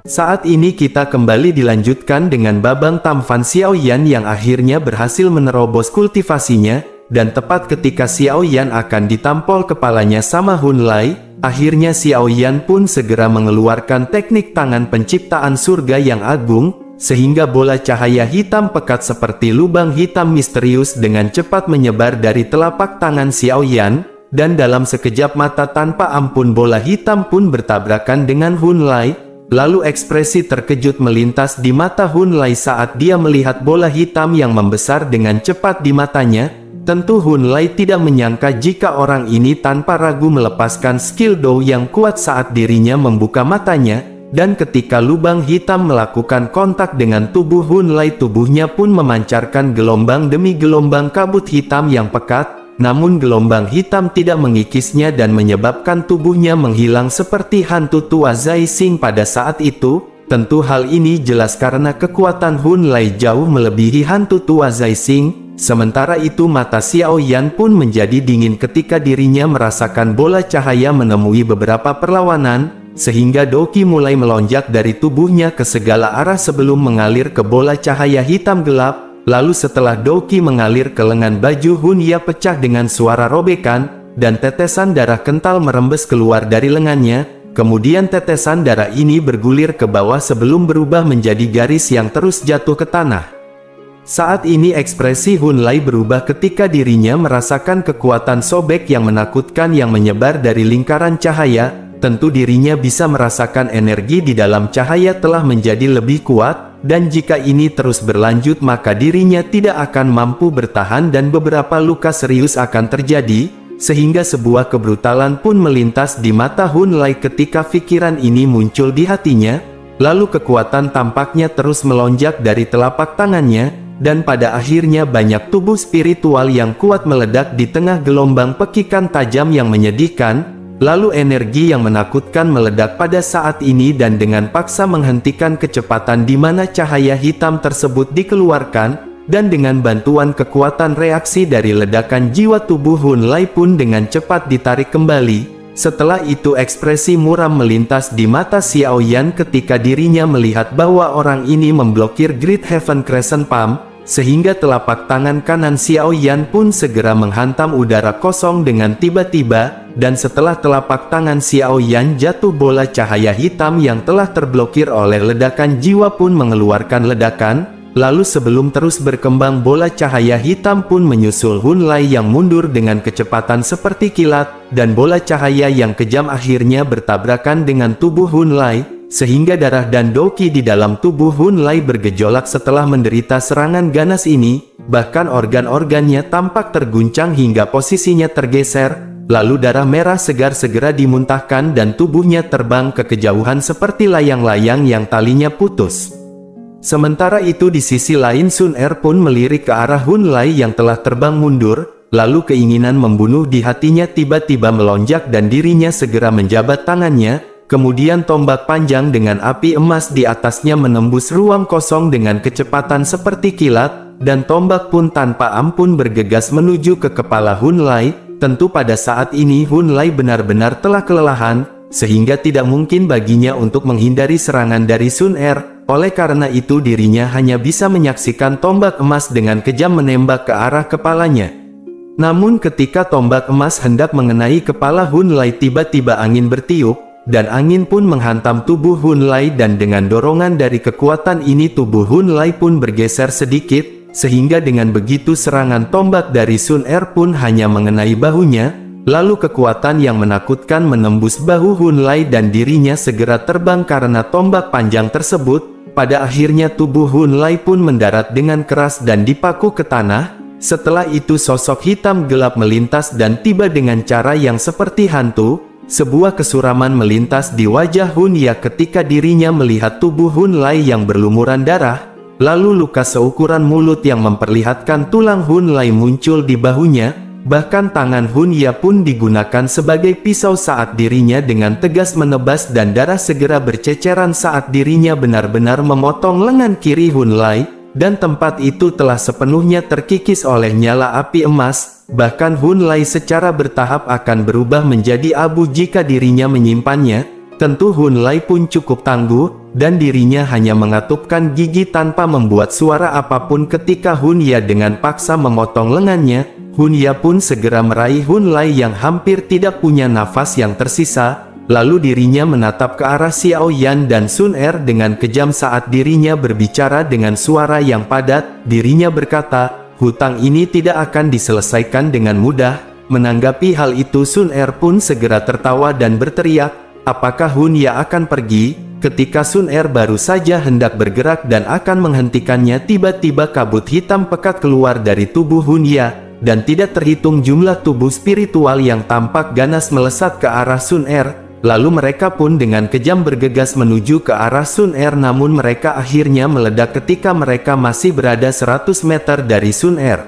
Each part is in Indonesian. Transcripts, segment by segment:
Saat ini kita kembali dilanjutkan dengan Babang Tamfan Xiaoyan yang akhirnya berhasil menerobos kultivasinya, dan tepat ketika Xiaoyan akan ditampol kepalanya sama Hun Lai, akhirnya Xiaoyan pun segera mengeluarkan teknik tangan penciptaan surga yang agung, sehingga bola cahaya hitam pekat seperti lubang hitam misterius dengan cepat menyebar dari telapak tangan Xiaoyan, dan dalam sekejap mata tanpa ampun bola hitam pun bertabrakan dengan Hun Lai. Lalu ekspresi terkejut melintas di mata Hun Lai saat dia melihat bola hitam yang membesar dengan cepat di matanya. Tentu Hun Lai tidak menyangka jika orang ini tanpa ragu melepaskan skill Dou yang kuat saat dirinya membuka matanya, dan ketika lubang hitam melakukan kontak dengan tubuh Hun Lai, tubuhnya pun memancarkan gelombang demi gelombang kabut hitam yang pekat. Namun gelombang hitam tidak mengikisnya dan menyebabkan tubuhnya menghilang seperti hantu tua Zai Xing pada saat itu. Tentu hal ini jelas karena kekuatan Hun Lai jauh melebihi hantu tua Zai Xing. Sementara itu mata Xiaoyan pun menjadi dingin ketika dirinya merasakan bola cahaya menemui beberapa perlawanan, sehingga Doki mulai melonjak dari tubuhnya ke segala arah sebelum mengalir ke bola cahaya hitam gelap. Lalu setelah Doki mengalir ke lengan baju Hun, ia pecah dengan suara robekan, dan tetesan darah kental merembes keluar dari lengannya. Kemudian tetesan darah ini bergulir ke bawah sebelum berubah menjadi garis yang terus jatuh ke tanah. Saat ini ekspresi Hun Lai berubah ketika dirinya merasakan kekuatan sobek yang menakutkan yang menyebar dari lingkaran cahaya. Tentu dirinya bisa merasakan energi di dalam cahaya telah menjadi lebih kuat, dan jika ini terus berlanjut maka dirinya tidak akan mampu bertahan dan beberapa luka serius akan terjadi, sehingga sebuah kebrutalan pun melintas di mata Hun Lai ketika pikiran ini muncul di hatinya. Lalu kekuatan tampaknya terus melonjak dari telapak tangannya, dan pada akhirnya banyak tubuh spiritual yang kuat meledak di tengah gelombang pekikan tajam yang menyedihkan. Lalu energi yang menakutkan meledak pada saat ini dan dengan paksa menghentikan kecepatan di mana cahaya hitam tersebut dikeluarkan, dan dengan bantuan kekuatan reaksi dari ledakan jiwa tubuh Hun Lai pun dengan cepat ditarik kembali. Setelah itu ekspresi muram melintas di mata Xiaoyan ketika dirinya melihat bahwa orang ini memblokir Great Heaven Crescent Palm, sehingga telapak tangan kanan Xiaoyan pun segera menghantam udara kosong dengan tiba-tiba. Dan setelah telapak tangan Xiaoyan jatuh, bola cahaya hitam yang telah terblokir oleh ledakan jiwa pun mengeluarkan ledakan. Lalu sebelum terus berkembang, bola cahaya hitam pun menyusul Hun Lai yang mundur dengan kecepatan seperti kilat, dan bola cahaya yang kejam akhirnya bertabrakan dengan tubuh Hun Lai, sehingga darah dan Doki di dalam tubuh Hun Lai bergejolak setelah menderita serangan ganas ini. Bahkan organ-organnya tampak terguncang hingga posisinya tergeser. Lalu darah merah segar segera dimuntahkan dan tubuhnya terbang ke kejauhan seperti layang-layang yang talinya putus. Sementara itu di sisi lain Sun Er pun melirik ke arah Hun Lai yang telah terbang mundur. Lalu keinginan membunuh di hatinya tiba-tiba melonjak dan dirinya segera menjabat tangannya. Kemudian tombak panjang dengan api emas di atasnya menembus ruang kosong dengan kecepatan seperti kilat, dan tombak pun tanpa ampun bergegas menuju ke kepala Hun Lai. Tentu pada saat ini Hun Lai benar-benar telah kelelahan, sehingga tidak mungkin baginya untuk menghindari serangan dari Sun Er. Oleh karena itu dirinya hanya bisa menyaksikan tombak emas dengan kejam menembak ke arah kepalanya. Namun ketika tombak emas hendak mengenai kepala Hun Lai, tiba-tiba angin bertiup, dan angin pun menghantam tubuh Hun Lai, dan dengan dorongan dari kekuatan ini tubuh Hun Lai pun bergeser sedikit. Sehingga dengan begitu serangan tombak dari Sun Er pun hanya mengenai bahunya. Lalu kekuatan yang menakutkan menembus bahu Hun Lai dan dirinya segera terbang karena tombak panjang tersebut. Pada akhirnya tubuh Hun Lai pun mendarat dengan keras dan dipaku ke tanah. Setelah itu sosok hitam gelap melintas dan tiba dengan cara yang seperti hantu. Sebuah kesuraman melintas di wajah Hun Ya ketika dirinya melihat tubuh Hun Lai yang berlumuran darah. Lalu luka seukuran mulut yang memperlihatkan tulang Hun Lai muncul di bahunya. Bahkan tangan Hun Ya pun digunakan sebagai pisau saat dirinya dengan tegas menebas, dan darah segera berceceran saat dirinya benar-benar memotong lengan kiri Hun Lai. Dan tempat itu telah sepenuhnya terkikis oleh nyala api emas. Bahkan Hun Lai secara bertahap akan berubah menjadi abu jika dirinya menyimpannya. Tentu Hun Lai pun cukup tangguh, dan dirinya hanya mengatupkan gigi tanpa membuat suara apapun ketika Hunya dengan paksa memotong lengannya. Hunya pun segera meraih Hunlai yang hampir tidak punya nafas yang tersisa, lalu dirinya menatap ke arah Xiao Yan dan Sun Er dengan kejam saat dirinya berbicara dengan suara yang padat. Dirinya berkata, hutang ini tidak akan diselesaikan dengan mudah. Menanggapi hal itu Sun Er pun segera tertawa dan berteriak, apakah Hunya akan pergi? Ketika Sun Er baru saja hendak bergerak dan akan menghentikannya, tiba-tiba kabut hitam pekat keluar dari tubuh Hunya, dan tidak terhitung jumlah tubuh spiritual yang tampak ganas melesat ke arah Sun Er. Lalu mereka pun dengan kejam bergegas menuju ke arah Sun Er, namun mereka akhirnya meledak ketika mereka masih berada 100 meter dari Sun Er.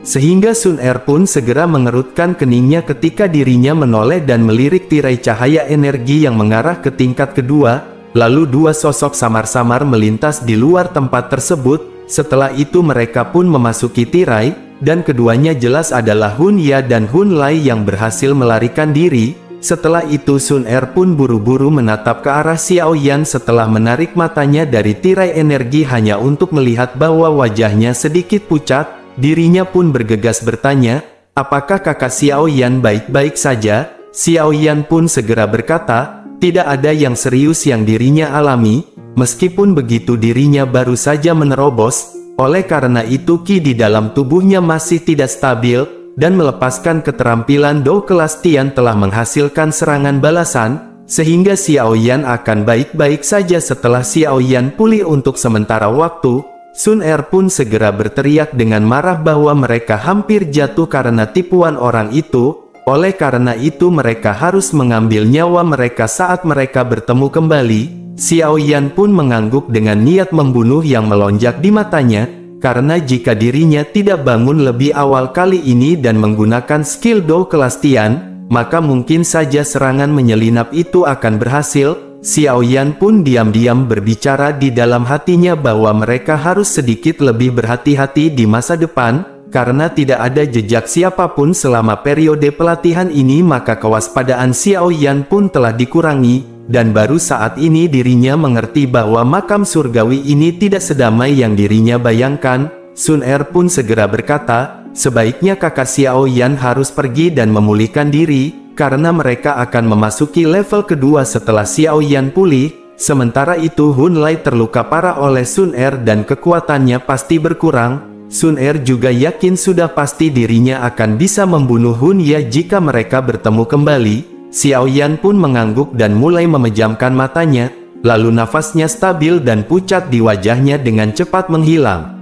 Sehingga Sun Er pun segera mengerutkan keningnya ketika dirinya menoleh dan melirik tirai cahaya energi yang mengarah ke tingkat kedua. Lalu dua sosok samar-samar melintas di luar tempat tersebut. Setelah itu mereka pun memasuki tirai, dan keduanya jelas adalah Hunya dan Hunlai yang berhasil melarikan diri. Setelah itu Sun Er pun buru-buru menatap ke arah Xiao Yan setelah menarik matanya dari tirai energi hanya untuk melihat bahwa wajahnya sedikit pucat. Dirinya pun bergegas bertanya, apakah kakak Xiao Yan baik-baik saja? Xiao Yan pun segera berkata, tidak ada yang serius yang dirinya alami. Meskipun begitu dirinya baru saja menerobos, oleh karena itu ki di dalam tubuhnya masih tidak stabil, dan melepaskan keterampilan Dou kelas Tian telah menghasilkan serangan balasan, sehingga Xiao Yan akan baik-baik saja. Setelah Xiao Yan pulih untuk sementara waktu, Sun Er pun segera berteriak dengan marah bahwa mereka hampir jatuh karena tipuan orang itu. Oleh karena itu mereka harus mengambil nyawa mereka saat mereka bertemu kembali. Xiao Yan pun mengangguk dengan niat membunuh yang melonjak di matanya, karena jika dirinya tidak bangun lebih awal kali ini dan menggunakan skill Dou kelas Tian, maka mungkin saja serangan menyelinap itu akan berhasil. Xiao Yan pun diam-diam berbicara di dalam hatinya bahwa mereka harus sedikit lebih berhati-hati di masa depan. Karena tidak ada jejak siapapun selama periode pelatihan ini, maka kewaspadaan Xiao Yan pun telah dikurangi, dan baru saat ini dirinya mengerti bahwa makam surgawi ini tidak sedamai yang dirinya bayangkan. Sun Er pun segera berkata, sebaiknya kakak Xiao Yan harus pergi dan memulihkan diri, karena mereka akan memasuki level kedua setelah Xiao Yan pulih. Sementara itu Hunlai terluka parah oleh Sun Er dan kekuatannya pasti berkurang. Sun Er juga yakin sudah pasti dirinya akan bisa membunuh Hunya jika mereka bertemu kembali. Xiao Yan pun mengangguk dan mulai memejamkan matanya, lalu nafasnya stabil dan pucat di wajahnya dengan cepat menghilang.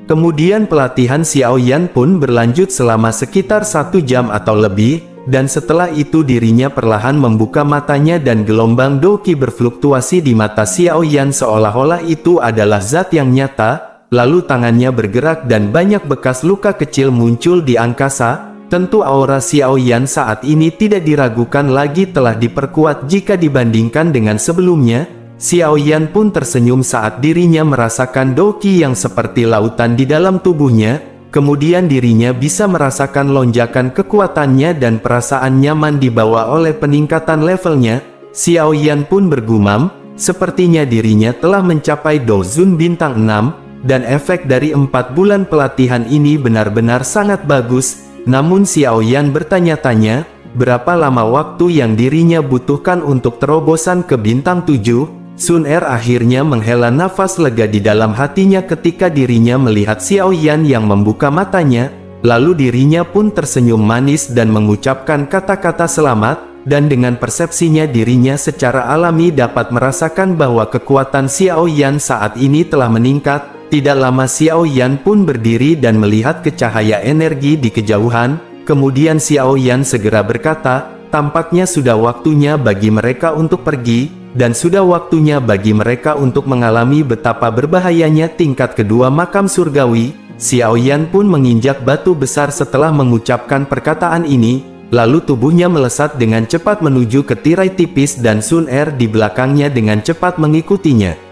Kemudian pelatihan Xiao Yan pun berlanjut selama sekitar 1 jam atau lebih, dan setelah itu dirinya perlahan membuka matanya dan gelombang Dou Qi berfluktuasi di mata Xiao Yan seolah-olah itu adalah zat yang nyata. Lalu tangannya bergerak dan banyak bekas luka kecil muncul di angkasa. Tentu aura Xiao Yan saat ini tidak diragukan lagi telah diperkuat jika dibandingkan dengan sebelumnya. Xiao Yan pun tersenyum saat dirinya merasakan Dou Qi yang seperti lautan di dalam tubuhnya. Kemudian dirinya bisa merasakan lonjakan kekuatannya dan perasaan nyaman dibawa oleh peningkatan levelnya. Xiao Yan pun bergumam, sepertinya dirinya telah mencapai Dou Zun bintang 6. Dan efek dari 4 bulan pelatihan ini benar-benar sangat bagus. Namun Xiao Yan bertanya-tanya, berapa lama waktu yang dirinya butuhkan untuk terobosan ke bintang 7? Sun Er akhirnya menghela nafas lega di dalam hatinya ketika dirinya melihat Xiao Yan yang membuka matanya. Lalu dirinya pun tersenyum manis dan mengucapkan kata-kata selamat. Dan dengan persepsinya dirinya secara alami dapat merasakan bahwa kekuatan Xiao Yan saat ini telah meningkat. Tidak lama Xiao Yan pun berdiri dan melihat ke cahaya energi di kejauhan. Kemudian Xiao Yan segera berkata, tampaknya sudah waktunya bagi mereka untuk pergi, dan sudah waktunya bagi mereka untuk mengalami betapa berbahayanya tingkat kedua makam surgawi. Xiao Yan pun menginjak batu besar setelah mengucapkan perkataan ini, lalu tubuhnya melesat dengan cepat menuju ke tirai tipis dan Sun Er di belakangnya dengan cepat mengikutinya.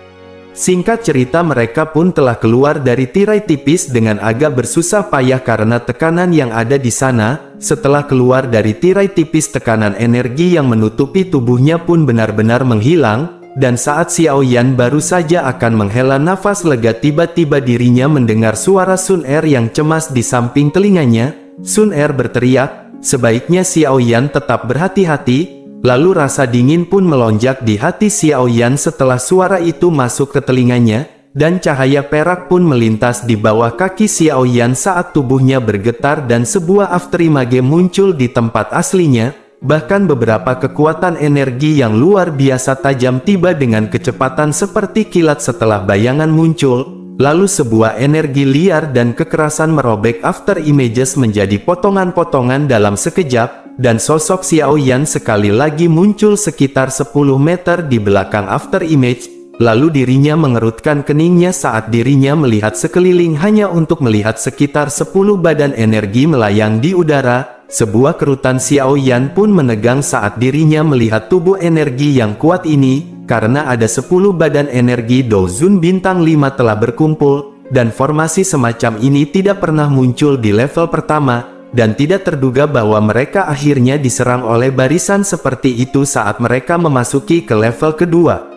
Singkat cerita mereka pun telah keluar dari tirai tipis dengan agak bersusah payah karena tekanan yang ada di sana. Setelah keluar dari tirai tipis tekanan energi yang menutupi tubuhnya pun benar-benar menghilang, dan saat Xiao Yan baru saja akan menghela nafas lega, tiba-tiba dirinya mendengar suara Sun Er yang cemas di samping telinganya. Sun Er berteriak, sebaiknya Xiao Yan tetap berhati-hati. Lalu rasa dingin pun melonjak di hati Xiao Yan setelah suara itu masuk ke telinganya, dan cahaya perak pun melintas di bawah kaki Xiao Yan saat tubuhnya bergetar dan sebuah afterimage muncul di tempat aslinya. Bahkan beberapa kekuatan energi yang luar biasa tajam tiba dengan kecepatan seperti kilat setelah bayangan muncul. Lalu sebuah energi liar dan kekerasan merobek after images menjadi potongan-potongan dalam sekejap. Dan sosok Xiao Yan sekali lagi muncul sekitar 10 meter di belakang after image. Lalu dirinya mengerutkan keningnya saat dirinya melihat sekeliling hanya untuk melihat sekitar 10 badan energi melayang di udara. Sebuah kerutan Xiao Yan pun menegang saat dirinya melihat tubuh energi yang kuat ini, karena ada 10 badan energi Dozun bintang 5 telah berkumpul, dan formasi semacam ini tidak pernah muncul di level pertama. Dan tidak terduga bahwa mereka akhirnya diserang oleh barisan seperti itu saat mereka memasuki ke level kedua.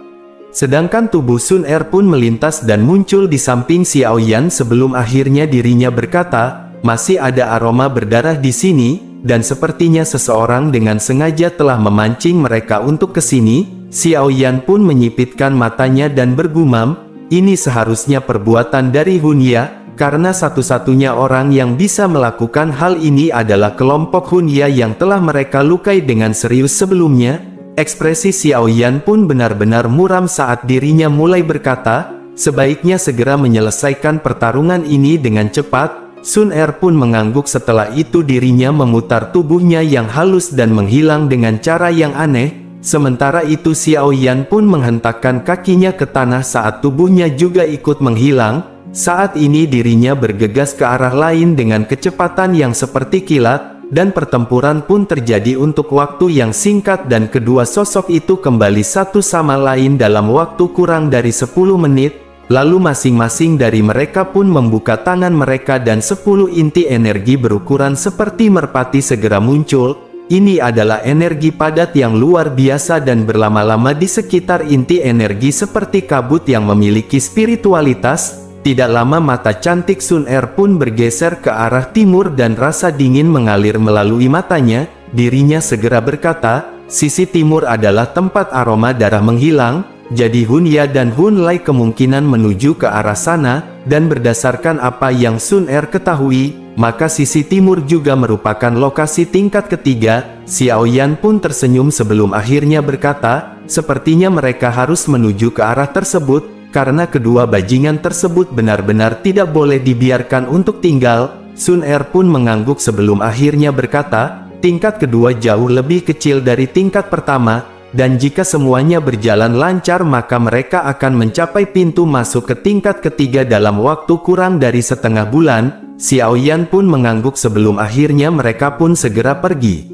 Sedangkan tubuh Sun Er pun melintas dan muncul di samping Xiao Yan sebelum akhirnya dirinya berkata, masih ada aroma berdarah di sini, dan sepertinya seseorang dengan sengaja telah memancing mereka untuk ke sini. Xiao Yan pun menyipitkan matanya dan bergumam, ini seharusnya perbuatan dari Hunya. Karena satu-satunya orang yang bisa melakukan hal ini adalah kelompok Hunya yang telah mereka lukai dengan serius sebelumnya. Ekspresi Xiao Yan pun benar-benar muram saat dirinya mulai berkata, sebaiknya segera menyelesaikan pertarungan ini dengan cepat. Sun Er pun mengangguk, setelah itu dirinya memutar tubuhnya yang halus dan menghilang dengan cara yang aneh. Sementara itu Xiao Yan pun menghentakkan kakinya ke tanah saat tubuhnya juga ikut menghilang. Saat ini dirinya bergegas ke arah lain dengan kecepatan yang seperti kilat, dan pertempuran pun terjadi untuk waktu yang singkat dan kedua sosok itu kembali satu sama lain dalam waktu kurang dari 10 menit, lalu masing-masing dari mereka pun membuka tangan mereka dan 10 inti energi berukuran seperti merpati segera muncul. Ini adalah energi padat yang luar biasa dan berlama-lama di sekitar inti energi seperti kabut yang memiliki spiritualitas. Tidak lama mata cantik Sun Er pun bergeser ke arah timur dan rasa dingin mengalir melalui matanya. Dirinya segera berkata, sisi timur adalah tempat aroma darah menghilang, jadi Hunya dan Hun Lai kemungkinan menuju ke arah sana, dan berdasarkan apa yang Sun Er ketahui, maka sisi timur juga merupakan lokasi tingkat ketiga. Xiao Yan pun tersenyum sebelum akhirnya berkata, sepertinya mereka harus menuju ke arah tersebut. Karena kedua bajingan tersebut benar-benar tidak boleh dibiarkan untuk tinggal. Sun Er pun mengangguk sebelum akhirnya berkata, tingkat kedua jauh lebih kecil dari tingkat pertama, dan jika semuanya berjalan lancar maka mereka akan mencapai pintu masuk ke tingkat ketiga dalam waktu kurang dari setengah bulan. Xiao Yan pun mengangguk sebelum akhirnya mereka pun segera pergi.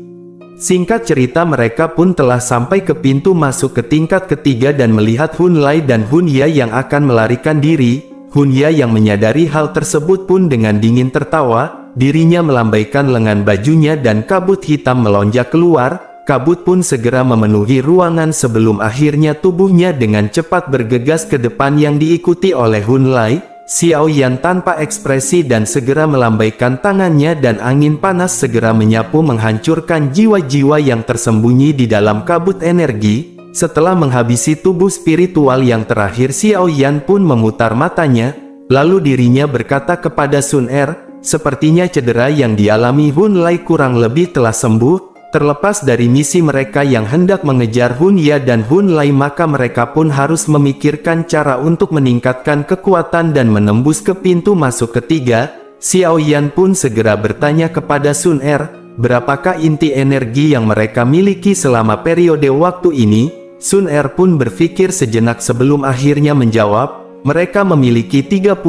Singkat cerita mereka pun telah sampai ke pintu masuk ke tingkat ketiga dan melihat Hun Lai dan Hunya yang akan melarikan diri. Hunya yang menyadari hal tersebut pun dengan dingin tertawa, dirinya melambaikan lengan bajunya dan kabut hitam melonjak keluar. Kabut pun segera memenuhi ruangan sebelum akhirnya tubuhnya dengan cepat bergegas ke depan yang diikuti oleh Hun Lai. Xiao Yan tanpa ekspresi dan segera melambaikan tangannya dan angin panas segera menyapu menghancurkan jiwa-jiwa yang tersembunyi di dalam kabut energi. Setelah menghabisi tubuh spiritual yang terakhir, Xiao Yan pun memutar matanya, lalu dirinya berkata kepada Sun Er, sepertinya cedera yang dialami Hun Lai kurang lebih telah sembuh. Terlepas dari misi mereka yang hendak mengejar Hunya dan Hun Lai, maka mereka pun harus memikirkan cara untuk meningkatkan kekuatan dan menembus ke pintu masuk ketiga. Xiao Yan pun segera bertanya kepada Sun Er, berapakah inti energi yang mereka miliki selama periode waktu ini? Sun Er pun berpikir sejenak sebelum akhirnya menjawab, mereka memiliki 38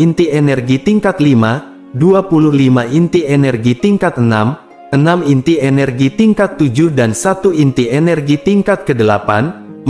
inti energi tingkat 5, 25 inti energi tingkat 6, 6 inti energi tingkat 7 dan 1 inti energi tingkat ke-8.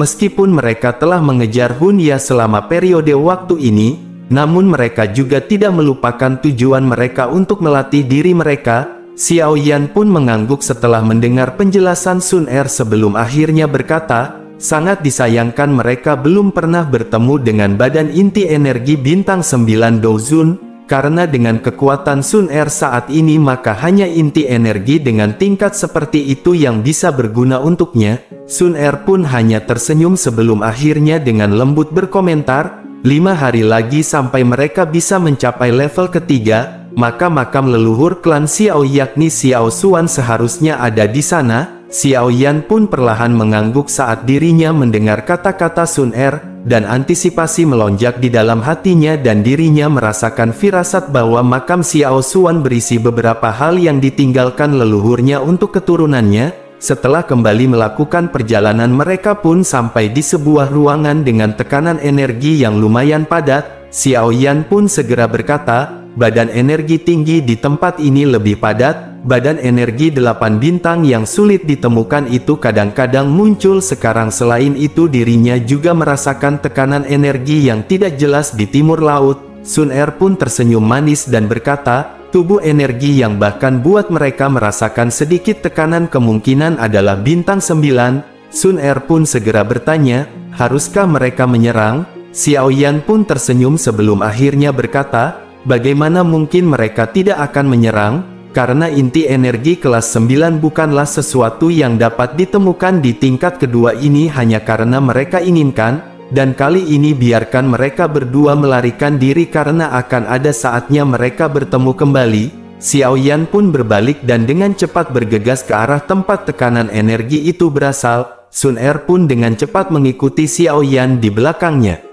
Meskipun mereka telah mengejar Hunya selama periode waktu ini, namun mereka juga tidak melupakan tujuan mereka untuk melatih diri mereka. Xiao Yan pun mengangguk setelah mendengar penjelasan Sun Er sebelum akhirnya berkata, sangat disayangkan mereka belum pernah bertemu dengan badan inti energi bintang 9 Douzun. Karena dengan kekuatan Sun Er saat ini maka hanya inti energi dengan tingkat seperti itu yang bisa berguna untuknya. Sun Er pun hanya tersenyum sebelum akhirnya dengan lembut berkomentar, 5 hari lagi sampai mereka bisa mencapai level ketiga, maka makam leluhur klan Xiao yakni Xiao Xuan seharusnya ada di sana. Xiao Yan pun perlahan mengangguk saat dirinya mendengar kata-kata Sun Er, dan antisipasi melonjak di dalam hatinya dan dirinya merasakan firasat bahwa makam Xiao Xuan berisi beberapa hal yang ditinggalkan leluhurnya untuk keturunannya. Setelah kembali melakukan perjalanan mereka pun sampai di sebuah ruangan dengan tekanan energi yang lumayan padat. Xiao Yan pun segera berkata, badan energi tinggi di tempat ini lebih padat. Badan energi 8 bintang yang sulit ditemukan itu kadang-kadang muncul sekarang. Selain itu dirinya juga merasakan tekanan energi yang tidak jelas di timur laut. Sun Er pun tersenyum manis dan berkata, tubuh energi yang bahkan buat mereka merasakan sedikit tekanan kemungkinan adalah bintang 9. Sun Er pun segera bertanya, haruskah mereka menyerang? Xiao Yan pun tersenyum sebelum akhirnya berkata, bagaimana mungkin mereka tidak akan menyerang? Karena inti energi kelas 9 bukanlah sesuatu yang dapat ditemukan di tingkat kedua ini hanya karena mereka inginkan, dan kali ini biarkan mereka berdua melarikan diri karena akan ada saatnya mereka bertemu kembali. Xiao Yan pun berbalik dan dengan cepat bergegas ke arah tempat tekanan energi itu berasal. Sun Er pun dengan cepat mengikuti Xiao Yan di belakangnya.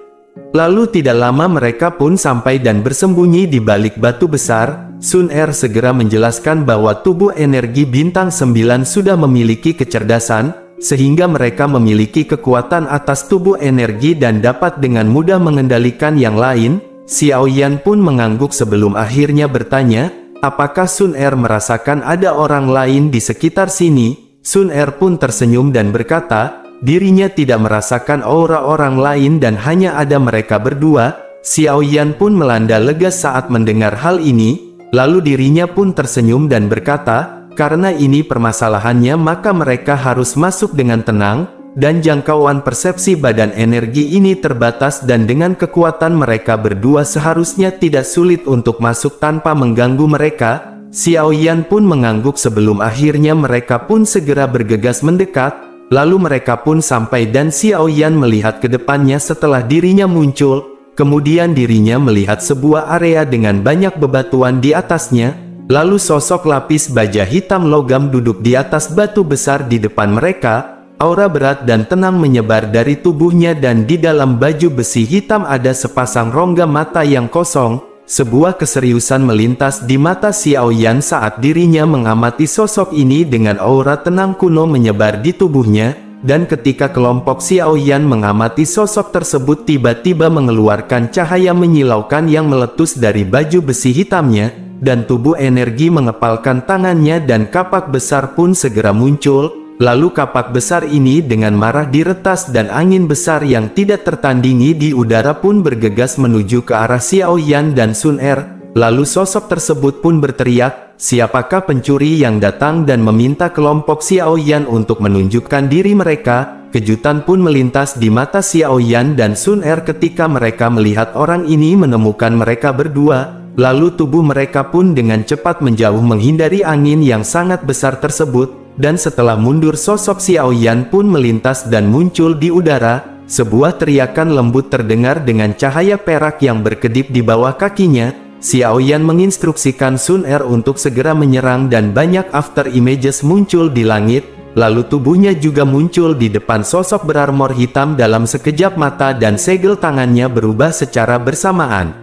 Lalu tidak lama mereka pun sampai dan bersembunyi di balik batu besar. Sun Er segera menjelaskan bahwa tubuh energi bintang 9 sudah memiliki kecerdasan, sehingga mereka memiliki kekuatan atas tubuh energi dan dapat dengan mudah mengendalikan yang lain. Xiao Yan pun mengangguk sebelum akhirnya bertanya, apakah Sun Er merasakan ada orang lain di sekitar sini? Sun Er pun tersenyum dan berkata, dirinya tidak merasakan aura orang lain dan hanya ada mereka berdua. Xiao Yan pun melanda lega saat mendengar hal ini. Lalu dirinya pun tersenyum dan berkata, karena ini permasalahannya maka mereka harus masuk dengan tenang, dan jangkauan persepsi badan energi ini terbatas dan dengan kekuatan mereka berdua seharusnya tidak sulit untuk masuk tanpa mengganggu mereka. Xiao Yan pun mengangguk sebelum akhirnya mereka pun segera bergegas mendekat, lalu mereka pun sampai dan Xiao Yan melihat ke depannya setelah dirinya muncul. Kemudian dirinya melihat sebuah area dengan banyak bebatuan di atasnya, lalu sosok lapis baja hitam logam duduk di atas batu besar di depan mereka. Aura berat dan tenang menyebar dari tubuhnya dan di dalam baju besi hitam ada sepasang rongga mata yang kosong. Sebuah keseriusan melintas di mata Xiao Yan saat dirinya mengamati sosok ini dengan aura tenang kuno menyebar di tubuhnya. Dan ketika kelompok Xiao Yan mengamati sosok tersebut tiba-tiba mengeluarkan cahaya menyilaukan yang meletus dari baju besi hitamnya, dan tubuh energi mengepalkan tangannya dan kapak besar pun segera muncul. Lalu kapak besar ini dengan marah diretas dan angin besar yang tidak tertandingi di udara pun bergegas menuju ke arah Xiao Yan dan Sun Er. Lalu sosok tersebut pun berteriak, siapakah pencuri yang datang dan meminta kelompok Xiao Yan untuk menunjukkan diri mereka? Kejutan pun melintas di mata Xiao Yan dan Sun Er ketika mereka melihat orang ini menemukan mereka berdua. Lalu tubuh mereka pun dengan cepat menjauh menghindari angin yang sangat besar tersebut. Dan setelah mundur sosok Xiao Yan pun melintas dan muncul di udara. Sebuah teriakan lembut terdengar dengan cahaya perak yang berkedip di bawah kakinya. Xiao Yan menginstruksikan Sun Er untuk segera menyerang dan banyak after images muncul di langit, lalu tubuhnya juga muncul di depan sosok berarmor hitam dalam sekejap mata dan segel tangannya berubah secara bersamaan.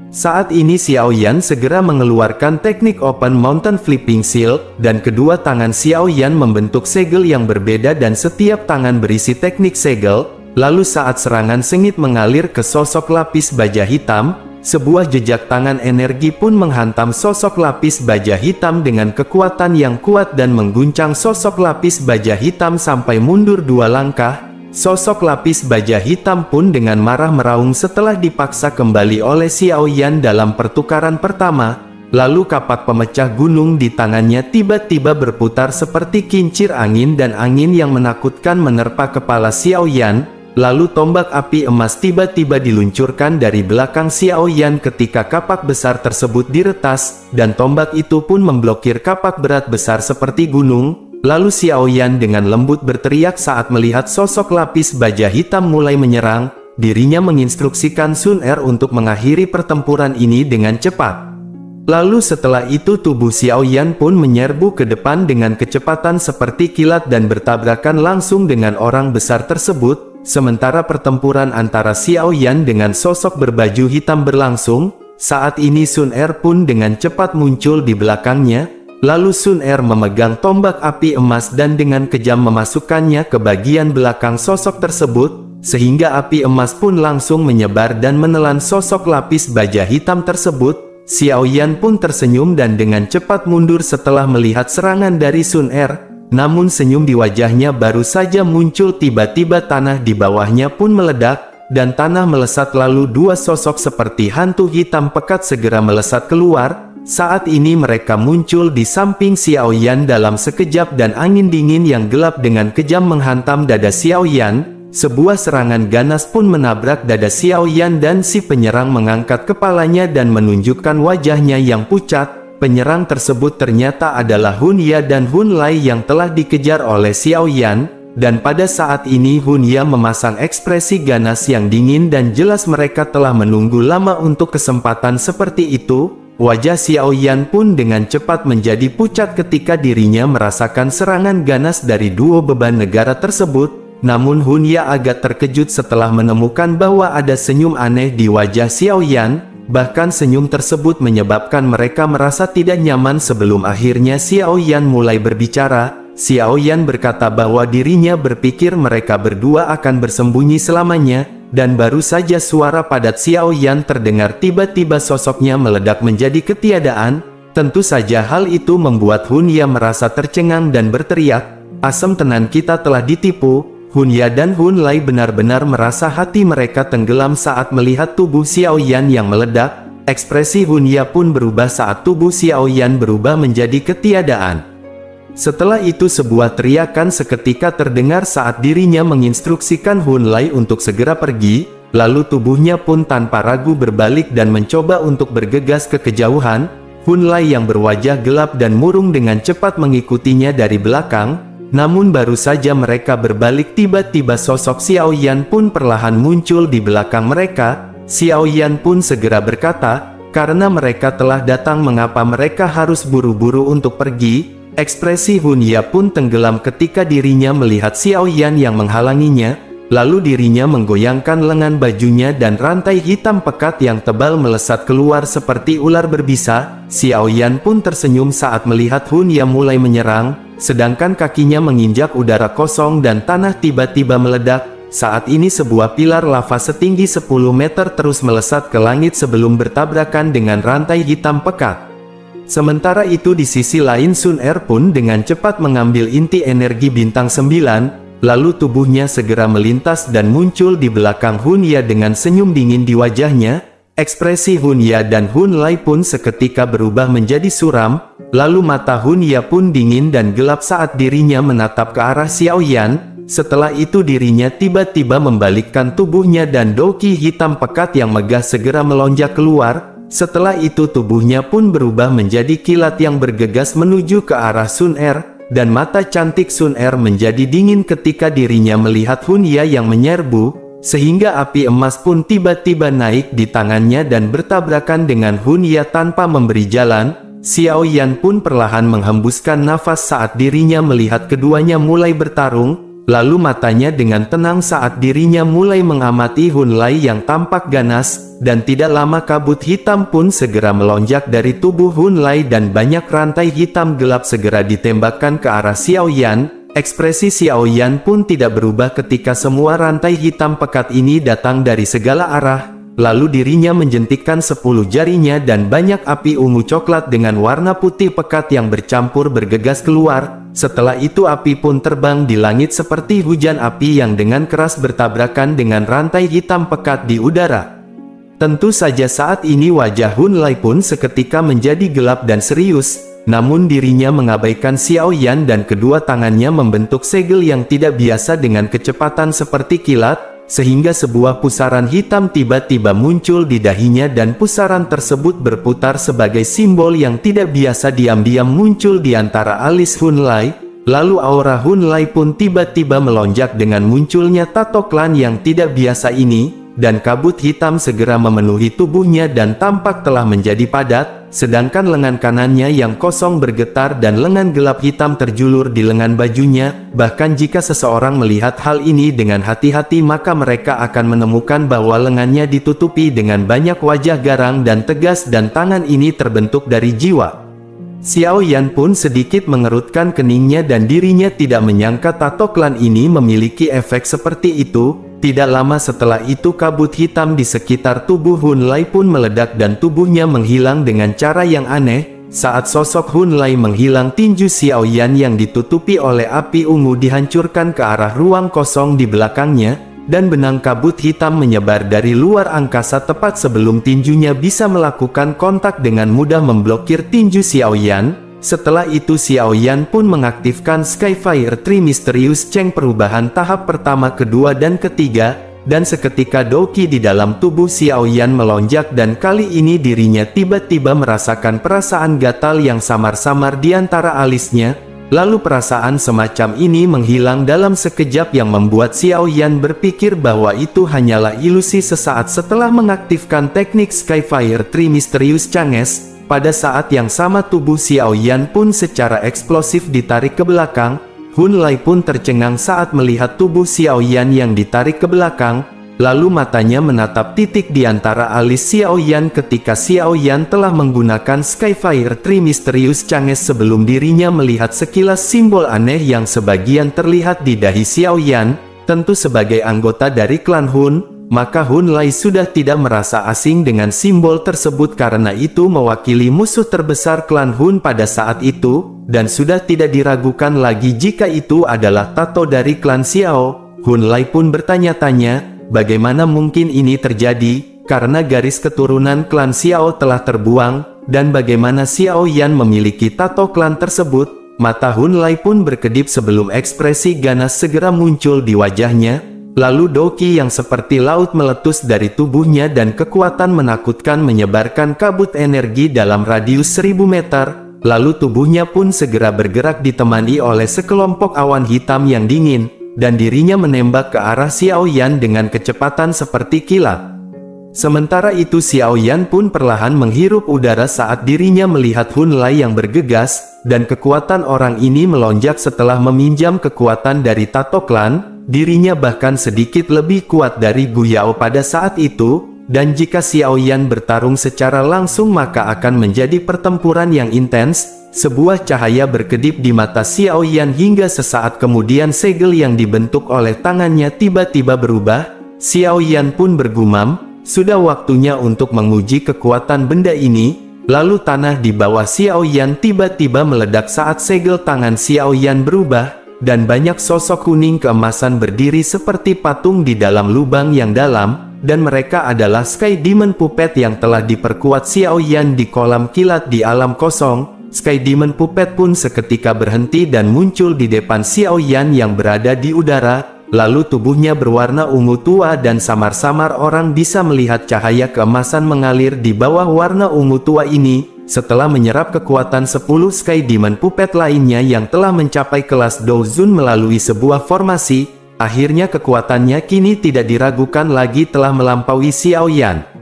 Saat ini Xiao Yan segera mengeluarkan teknik Open Mountain Flipping Shield, dan kedua tangan Xiao Yan membentuk segel yang berbeda dan setiap tangan berisi teknik segel, lalu saat serangan sengit mengalir ke sosok lapis baja hitam, sebuah jejak tangan energi pun menghantam sosok lapis baja hitam dengan kekuatan yang kuat dan mengguncang sosok lapis baja hitam sampai mundur 2 langkah. Sosok lapis baja hitam pun dengan marah meraung setelah dipaksa kembali oleh Xiao Yan dalam pertukaran pertama. Lalu kapak pemecah gunung di tangannya tiba-tiba berputar seperti kincir angin dan angin yang menakutkan menerpa kepala Xiao Yan. Lalu tombak api emas tiba-tiba diluncurkan dari belakang Xiao Yan ketika kapak besar tersebut diretas, dan tombak itu pun memblokir kapak berat besar seperti gunung. Lalu Xiao Yan dengan lembut berteriak saat melihat sosok lapis baja hitam mulai menyerang. Dirinya menginstruksikan Sun Er untuk mengakhiri pertempuran ini dengan cepat. Lalu setelah itu tubuh Xiao Yan pun menyerbu ke depan dengan kecepatan seperti kilat dan bertabrakan langsung dengan orang besar tersebut. Sementara pertempuran antara Xiao Yan dengan sosok berbaju hitam berlangsung, saat ini Sun Er pun dengan cepat muncul di belakangnya. Lalu Sun Er memegang tombak api emas dan dengan kejam memasukkannya ke bagian belakang sosok tersebut, sehingga api emas pun langsung menyebar dan menelan sosok lapis baja hitam tersebut. Xiao Yan pun tersenyum dan dengan cepat mundur setelah melihat serangan dari Sun Er. Namun senyum di wajahnya baru saja muncul, tiba-tiba tanah di bawahnya pun meledak, dan tanah melesat lalu dua sosok seperti hantu hitam pekat segera melesat keluar. Saat ini mereka muncul di samping Xiao Yan dalam sekejap dan angin dingin yang gelap dengan kejam menghantam dada Xiao Yan. Sebuah serangan ganas pun menabrak dada Xiao Yan dan si penyerang mengangkat kepalanya dan menunjukkan wajahnya yang pucat. Penyerang tersebut ternyata adalah Hun Ya dan Hun Lai yang telah dikejar oleh Xiao Yan. Dan pada saat ini Hun Ya memasang ekspresi ganas yang dingin dan jelas mereka telah menunggu lama untuk kesempatan seperti itu. Wajah Xiao Yan pun dengan cepat menjadi pucat ketika dirinya merasakan serangan ganas dari dua beban negara tersebut. Namun Hun Ya agak terkejut setelah menemukan bahwa ada senyum aneh di wajah Xiao Yan. Bahkan senyum tersebut menyebabkan mereka merasa tidak nyaman sebelum akhirnya Xiao Yan mulai berbicara. Xiao Yan berkata bahwa dirinya berpikir mereka berdua akan bersembunyi selamanya. Dan baru saja suara padat Xiao Yan terdengar, tiba-tiba sosoknya meledak menjadi ketiadaan. Tentu saja hal itu membuat Hun Ya merasa tercengang dan berteriak, "Asem tenan, kita telah ditipu." Hun Ya dan Hun Lai benar-benar merasa hati mereka tenggelam saat melihat tubuh Xiao Yan yang meledak. Ekspresi Hun Ya pun berubah saat tubuh Xiao Yan berubah menjadi ketiadaan. Setelah itu sebuah teriakan seketika terdengar saat dirinya menginstruksikan Hun Lai untuk segera pergi. Lalu tubuhnya pun tanpa ragu berbalik dan mencoba untuk bergegas ke kejauhan. Hun Lai yang berwajah gelap dan murung dengan cepat mengikutinya dari belakang. Namun baru saja mereka berbalik, tiba-tiba sosok Xiao Yan pun perlahan muncul di belakang mereka. Xiao Yan pun segera berkata, "Karena mereka telah datang, mengapa mereka harus buru-buru untuk pergi?" Ekspresi Hun Ya pun tenggelam ketika dirinya melihat Xiao Yan yang menghalanginya. Lalu dirinya menggoyangkan lengan bajunya dan rantai hitam pekat yang tebal melesat keluar seperti ular berbisa. Xiao Yan pun tersenyum saat melihat Hun Ya mulai menyerang. Sedangkan kakinya menginjak udara kosong dan tanah tiba-tiba meledak. Saat ini sebuah pilar lava setinggi 10 meter terus melesat ke langit sebelum bertabrakan dengan rantai hitam pekat. Sementara itu di sisi lain Sun Er pun dengan cepat mengambil inti energi bintang 9, lalu tubuhnya segera melintas dan muncul di belakang Hun Ya dengan senyum dingin di wajahnya. Ekspresi Hun Ya dan Hun Lai pun seketika berubah menjadi suram. Lalu mata Hun Ya pun dingin dan gelap saat dirinya menatap ke arah Xiao Yan. Setelah itu dirinya tiba-tiba membalikkan tubuhnya dan doki hitam pekat yang megah segera melonjak keluar. Setelah itu tubuhnya pun berubah menjadi kilat yang bergegas menuju ke arah Sun Er. Dan mata cantik Sun Er menjadi dingin ketika dirinya melihat Hun Ya yang menyerbu. Sehingga api emas pun tiba-tiba naik di tangannya dan bertabrakan dengan Hun Ya tanpa memberi jalan. Xiao Yan pun perlahan menghembuskan nafas saat dirinya melihat keduanya mulai bertarung. Lalu matanya dengan tenang saat dirinya mulai mengamati Hun Lai yang tampak ganas. Dan tidak lama kabut hitam pun segera melonjak dari tubuh Hun Lai dan banyak rantai hitam gelap segera ditembakkan ke arah Xiao Yan. Ekspresi Xiao Yan pun tidak berubah ketika semua rantai hitam pekat ini datang dari segala arah. Lalu dirinya menjentikkan 10 jarinya dan banyak api ungu coklat dengan warna putih pekat yang bercampur bergegas keluar. Setelah itu api pun terbang di langit seperti hujan api yang dengan keras bertabrakan dengan rantai hitam pekat di udara. Tentu saja saat ini wajah Hun Lei pun seketika menjadi gelap dan serius, namun dirinya mengabaikan Xiao Yan dan kedua tangannya membentuk segel yang tidak biasa dengan kecepatan seperti kilat, sehingga sebuah pusaran hitam tiba-tiba muncul di dahinya dan pusaran tersebut berputar sebagai simbol yang tidak biasa diam-diam muncul di antara alis Hun Lei. Lalu aura Hun Lei pun tiba-tiba melonjak dengan munculnya tato klan yang tidak biasa ini, dan kabut hitam segera memenuhi tubuhnya dan tampak telah menjadi padat, sedangkan lengan kanannya yang kosong bergetar dan lengan gelap hitam terjulur di lengan bajunya. Bahkan jika seseorang melihat hal ini dengan hati-hati maka mereka akan menemukan bahwa lengannya ditutupi dengan banyak wajah garang dan tegas dan tangan ini terbentuk dari jiwa. Xiao Yan pun sedikit mengerutkan keningnya dan dirinya tidak menyangka tato klan ini memiliki efek seperti itu. Tidak lama setelah itu kabut hitam di sekitar tubuh Hun Lei pun meledak dan tubuhnya menghilang dengan cara yang aneh. Saat sosok Hun Lei menghilang, tinju Xiao Yan yang ditutupi oleh api ungu dihancurkan ke arah ruang kosong di belakangnya, dan benang kabut hitam menyebar dari luar angkasa tepat sebelum tinjunya bisa melakukan kontak dengan mudah memblokir tinju Xiao Yan. Setelah itu Xiao Yan pun mengaktifkan Skyfire Tree Mysterious Cheng perubahan tahap pertama, kedua dan ketiga, dan seketika Doqi di dalam tubuh Xiao Yan melonjak dan kali ini dirinya tiba-tiba merasakan perasaan gatal yang samar-samar di antara alisnya. Lalu perasaan semacam ini menghilang dalam sekejap yang membuat Xiao Yan berpikir bahwa itu hanyalah ilusi sesaat setelah mengaktifkan teknik Skyfire Tree Mysterious Changes. Pada saat yang sama tubuh Xiao Yan pun secara eksplosif ditarik ke belakang. Hun Lei pun tercengang saat melihat tubuh Xiao Yan yang ditarik ke belakang. Lalu matanya menatap titik di antara alis Xiao Yan ketika Xiao Yan telah menggunakan Skyfire Tree Mysterious Changes sebelum dirinya melihat sekilas simbol aneh yang sebagian terlihat di dahi Xiao Yan. Tentu sebagai anggota dari klan Hun, maka Hun Lei sudah tidak merasa asing dengan simbol tersebut karena itu mewakili musuh terbesar klan Hun pada saat itu, dan sudah tidak diragukan lagi jika itu adalah tato dari klan Xiao. Hun Lei pun bertanya-tanya, bagaimana mungkin ini terjadi, karena garis keturunan klan Xiao telah terbuang, dan bagaimana Xiao Yan memiliki tato klan tersebut. Mata Hun Lei pun berkedip sebelum ekspresi ganas segera muncul di wajahnya. Lalu Doqi yang seperti laut meletus dari tubuhnya dan kekuatan menakutkan menyebarkan kabut energi dalam radius 1000 meter. Lalu tubuhnya pun segera bergerak ditemani oleh sekelompok awan hitam yang dingin, dan dirinya menembak ke arah Xiao Yan dengan kecepatan seperti kilat. Sementara itu Xiao Yan pun perlahan menghirup udara saat dirinya melihat Hun Lei yang bergegas, dan kekuatan orang ini melonjak setelah meminjam kekuatan dari tato klan. Dirinya bahkan sedikit lebih kuat dari Gu Yao pada saat itu, dan jika Xiao Yan bertarung secara langsung maka akan menjadi pertempuran yang intens. Sebuah cahaya berkedip di mata Xiao Yan hingga sesaat kemudian segel yang dibentuk oleh tangannya tiba-tiba berubah. Xiao Yan pun bergumam, sudah waktunya untuk menguji kekuatan benda ini. Lalu tanah di bawah Xiao Yan tiba-tiba meledak saat segel tangan Xiao Yan berubah, dan banyak sosok kuning keemasan berdiri seperti patung di dalam lubang yang dalam, dan mereka adalah Sky Demon Puppet yang telah diperkuat Xiao Yan di kolam kilat di alam kosong. Sky Demon Puppet pun seketika berhenti dan muncul di depan Xiao Yan yang berada di udara, lalu tubuhnya berwarna ungu tua dan samar-samar orang bisa melihat cahaya keemasan mengalir di bawah warna ungu tua ini. Setelah menyerap kekuatan 10 Sky Demon Puppet lainnya yang telah mencapai kelas Douzun melalui sebuah formasi, akhirnya kekuatannya kini tidak diragukan lagi telah melampaui Xiao Yan.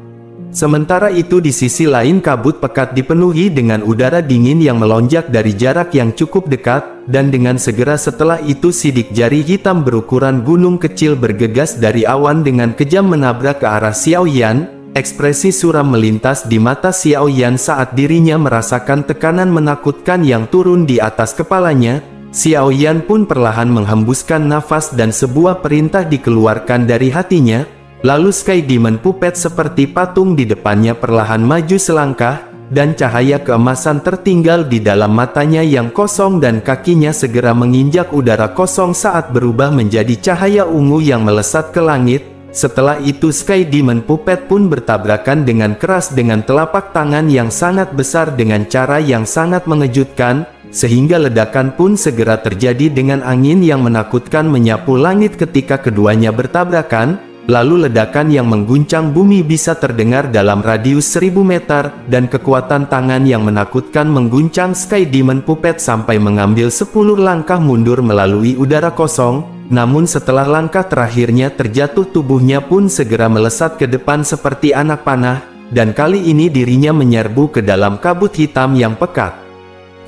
Sementara itu di sisi lain kabut pekat dipenuhi dengan udara dingin yang melonjak dari jarak yang cukup dekat, dan dengan segera setelah itu sidik jari hitam berukuran gunung kecil bergegas dari awan dengan kejam menabrak ke arah Xiao Yan. Ekspresi suram melintas di mata Xiao Yan saat dirinya merasakan tekanan menakutkan yang turun di atas kepalanya. Xiao Yan pun perlahan menghembuskan nafas dan sebuah perintah dikeluarkan dari hatinya. Lalu Sky Demon Puppet seperti patung di depannya perlahan maju selangkah, dan cahaya keemasan tertinggal di dalam matanya yang kosong dan kakinya segera menginjak udara kosong saat berubah menjadi cahaya ungu yang melesat ke langit. Setelah itu Sky Demon Puppet pun bertabrakan dengan keras dengan telapak tangan yang sangat besar dengan cara yang sangat mengejutkan, sehingga ledakan pun segera terjadi dengan angin yang menakutkan menyapu langit ketika keduanya bertabrakan, lalu ledakan yang mengguncang bumi bisa terdengar dalam radius 1000 meter, dan kekuatan tangan yang menakutkan mengguncang Sky Demon Puppet sampai mengambil 10 langkah mundur melalui udara kosong. Namun setelah langkah terakhirnya terjatuh, tubuhnya pun segera melesat ke depan seperti anak panah, dan kali ini dirinya menyerbu ke dalam kabut hitam yang pekat.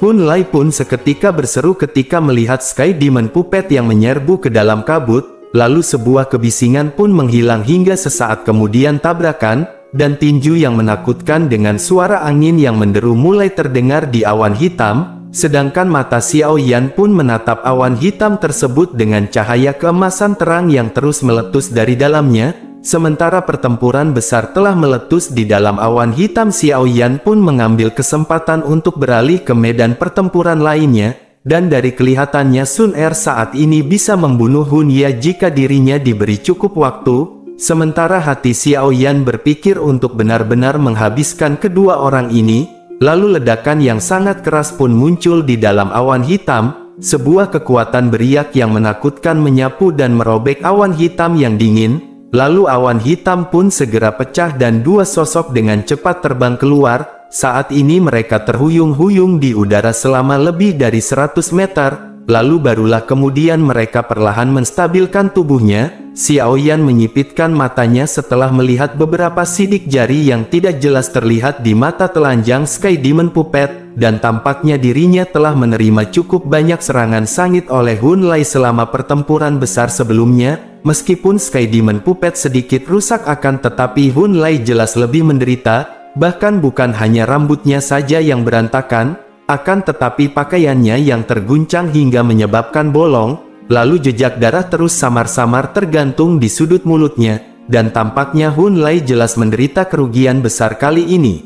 Hun Lei pun seketika berseru ketika melihat Sky Demon Puppet yang menyerbu ke dalam kabut, lalu sebuah kebisingan pun menghilang hingga sesaat kemudian tabrakan, dan tinju yang menakutkan dengan suara angin yang menderu mulai terdengar di awan hitam. Sedangkan mata Xiao Yan pun menatap awan hitam tersebut dengan cahaya keemasan terang yang terus meletus dari dalamnya. Sementara pertempuran besar telah meletus di dalam awan hitam, Xiao Yan pun mengambil kesempatan untuk beralih ke medan pertempuran lainnya. Dan dari kelihatannya Sun Er saat ini bisa membunuh Hun Ya jika dirinya diberi cukup waktu. Sementara hati Xiao Yan berpikir untuk benar-benar menghabiskan kedua orang ini. Lalu ledakan yang sangat keras pun muncul di dalam awan hitam, sebuah kekuatan beriak yang menakutkan menyapu dan merobek awan hitam yang dingin, lalu awan hitam pun segera pecah dan dua sosok dengan cepat terbang keluar. Saat ini mereka terhuyung-huyung di udara selama lebih dari 100 meter, lalu barulah kemudian mereka perlahan menstabilkan tubuhnya. Xiao Yan menyipitkan matanya setelah melihat beberapa sidik jari yang tidak jelas terlihat di mata telanjang Sky Demon Puppet, dan tampaknya dirinya telah menerima cukup banyak serangan sangit oleh Hun Lei selama pertempuran besar sebelumnya. Meskipun Sky Demon Puppet sedikit rusak akan tetapi Hun Lei jelas lebih menderita, bahkan bukan hanya rambutnya saja yang berantakan, akan tetapi pakaiannya yang terguncang hingga menyebabkan bolong. Lalu jejak darah terus samar-samar tergantung di sudut mulutnya, dan tampaknya Hun Lei jelas menderita kerugian besar kali ini.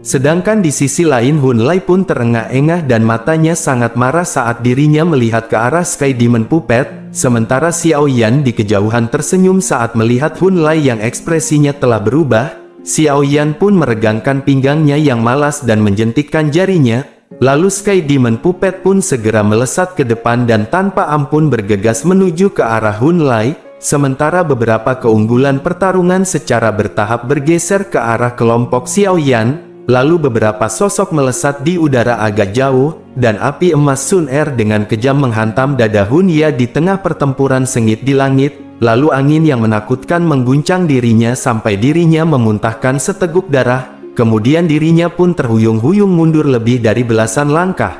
Sedangkan di sisi lain Hun Lei pun terengah-engah dan matanya sangat marah saat dirinya melihat ke arah Sky Demon Puppet, sementara Xiao Yan di kejauhan tersenyum saat melihat Hun Lei yang ekspresinya telah berubah. Xiao Yan pun meregangkan pinggangnya yang malas dan menjentikkan jarinya. Lalu Sky Demon Puppet pun segera melesat ke depan dan tanpa ampun bergegas menuju ke arah Hun Lei, sementara beberapa keunggulan pertarungan secara bertahap bergeser ke arah kelompok Xiao Yan, lalu beberapa sosok melesat di udara agak jauh, dan api emas Sun Er dengan kejam menghantam dada Hun Ya di tengah pertempuran sengit di langit, lalu angin yang menakutkan mengguncang dirinya sampai dirinya memuntahkan seteguk darah. Kemudian dirinya pun terhuyung-huyung mundur lebih dari belasan langkah.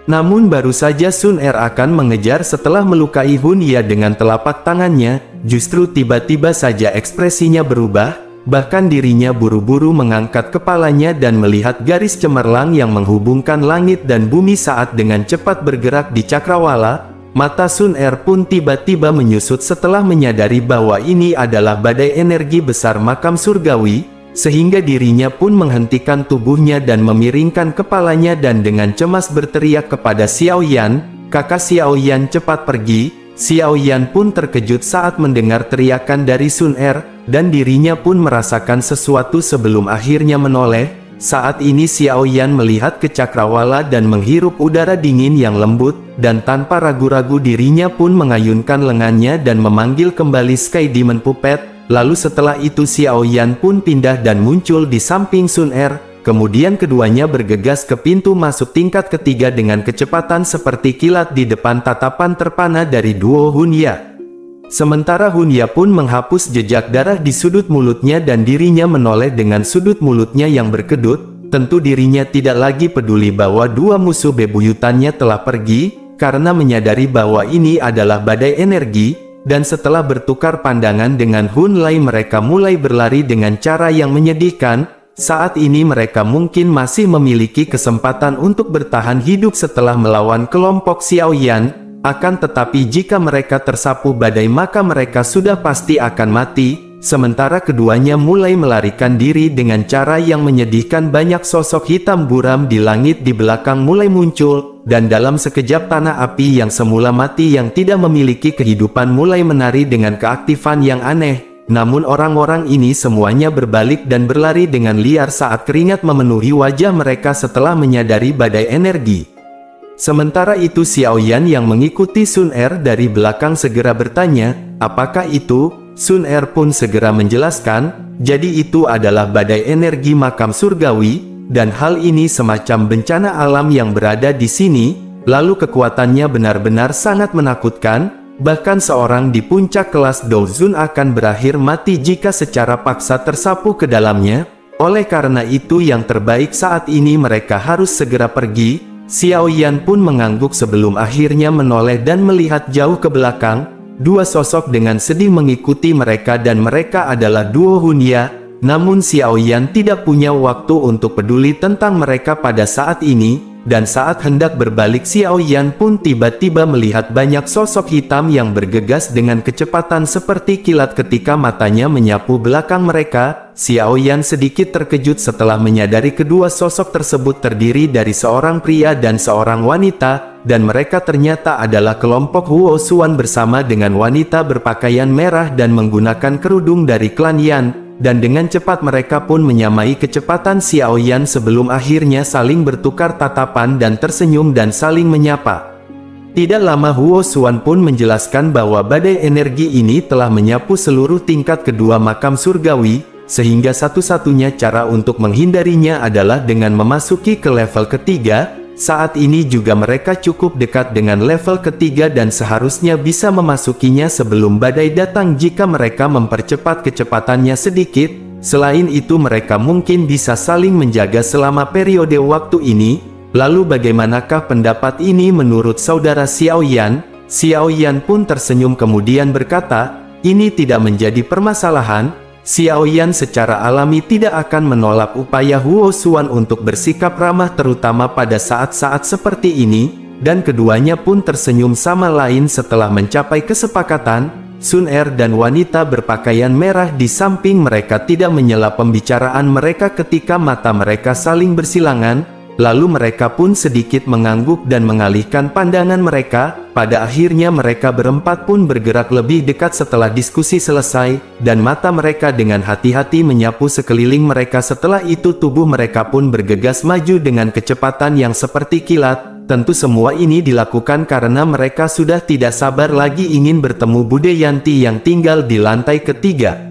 Namun baru saja Sun Er akan mengejar setelah melukai Hun Ya dengan telapak tangannya, justru tiba-tiba saja ekspresinya berubah, bahkan dirinya buru-buru mengangkat kepalanya dan melihat garis cemerlang yang menghubungkan langit dan bumi saat dengan cepat bergerak di cakrawala. Mata Sun Er pun tiba-tiba menyusut setelah menyadari bahwa ini adalah badai energi besar makam surgawi. Sehingga dirinya pun menghentikan tubuhnya dan memiringkan kepalanya dan dengan cemas berteriak kepada Xiao Yan, "Kakak Xiao Yan, cepat pergi!" Xiao Yan pun terkejut saat mendengar teriakan dari Sun Er, dan dirinya pun merasakan sesuatu sebelum akhirnya menoleh. Saat ini Xiao Yan melihat ke cakrawala dan menghirup udara dingin yang lembut, dan tanpa ragu-ragu dirinya pun mengayunkan lengannya dan memanggil kembali Sky Demon Puppet. Lalu setelah itu Xiao Yan pun pindah dan muncul di samping Sun Er, kemudian keduanya bergegas ke pintu masuk tingkat ketiga dengan kecepatan seperti kilat di depan tatapan terpana dari duo Hun Ya. Sementara Hun Ya pun menghapus jejak darah di sudut mulutnya dan dirinya menoleh dengan sudut mulutnya yang berkedut. Tentu dirinya tidak lagi peduli bahwa dua musuh bebuyutannya telah pergi, karena menyadari bahwa ini adalah badai energi. Dan setelah bertukar pandangan dengan Hun Lei mereka mulai berlari dengan cara yang menyedihkan. Saat ini mereka mungkin masih memiliki kesempatan untuk bertahan hidup setelah melawan kelompok Xiao Yan. Akan tetapi jika mereka tersapu badai maka mereka sudah pasti akan mati. Sementara keduanya mulai melarikan diri dengan cara yang menyedihkan. Banyak sosok hitam buram di langit di belakang mulai muncul, dan dalam sekejap tanah api yang semula mati yang tidak memiliki kehidupan mulai menari dengan keaktifan yang aneh. namun orang-orang ini semuanya berbalik dan berlari dengan liar saat keringat memenuhi wajah mereka setelah menyadari badai energi. Sementara itu Xiaoyan yang mengikuti Sun Er dari belakang segera bertanya, apakah itu? Sun Er pun segera menjelaskan, jadi itu adalah badai energi makam surgawi, dan hal ini semacam bencana alam yang berada di sini, lalu kekuatannya benar-benar sangat menakutkan. Bahkan seorang di puncak kelas Douzun akan berakhir mati jika secara paksa tersapu ke dalamnya. Oleh karena itu yang terbaik saat ini mereka harus segera pergi. Xiaoyan pun mengangguk sebelum akhirnya menoleh dan melihat jauh ke belakang. Dua sosok dengan sedih mengikuti mereka dan mereka adalah duo Hunya. Namun Xiaoyan tidak punya waktu untuk peduli tentang mereka pada saat ini. Dan saat hendak berbalik Xiaoyan pun tiba-tiba melihat banyak sosok hitam yang bergegas dengan kecepatan seperti kilat ketika matanya menyapu belakang mereka. Xiaoyan sedikit terkejut setelah menyadari kedua sosok tersebut terdiri dari seorang pria dan seorang wanita, dan mereka ternyata adalah kelompok Huo Xuan bersama dengan wanita berpakaian merah dan menggunakan kerudung dari klan Yan. Dan dengan cepat mereka pun menyamai kecepatan Xiaoyan sebelum akhirnya saling bertukar tatapan dan tersenyum dan saling menyapa. Tidak lama Huo Xuan pun menjelaskan bahwa badai energi ini telah menyapu seluruh tingkat kedua makam surgawi, sehingga satu-satunya cara untuk menghindarinya adalah dengan memasuki ke level ketiga. Saat ini juga mereka cukup dekat dengan level ketiga dan seharusnya bisa memasukinya sebelum badai datang jika mereka mempercepat kecepatannya sedikit. Selain itu mereka mungkin bisa saling menjaga selama periode waktu ini. Lalu bagaimanakah pendapat ini menurut saudara Xiaoyan? Xiaoyan pun tersenyum kemudian berkata, ini tidak menjadi permasalahan. Xiaoyan secara alami tidak akan menolak upaya Huo Xuan untuk bersikap ramah terutama pada saat-saat seperti ini, dan keduanya pun tersenyum sama lain setelah mencapai kesepakatan. Sun Er dan wanita berpakaian merah di samping mereka tidak menyela pembicaraan mereka ketika mata mereka saling bersilangan. Lalu mereka pun sedikit mengangguk dan mengalihkan pandangan mereka. Pada akhirnya mereka berempat pun bergerak lebih dekat setelah diskusi selesai, dan mata mereka dengan hati-hati menyapu sekeliling mereka. Setelah itu tubuh mereka pun bergegas maju dengan kecepatan yang seperti kilat. Tentu semua ini dilakukan karena mereka sudah tidak sabar lagi ingin bertemu Bude Yanti yang tinggal di lantai ketiga.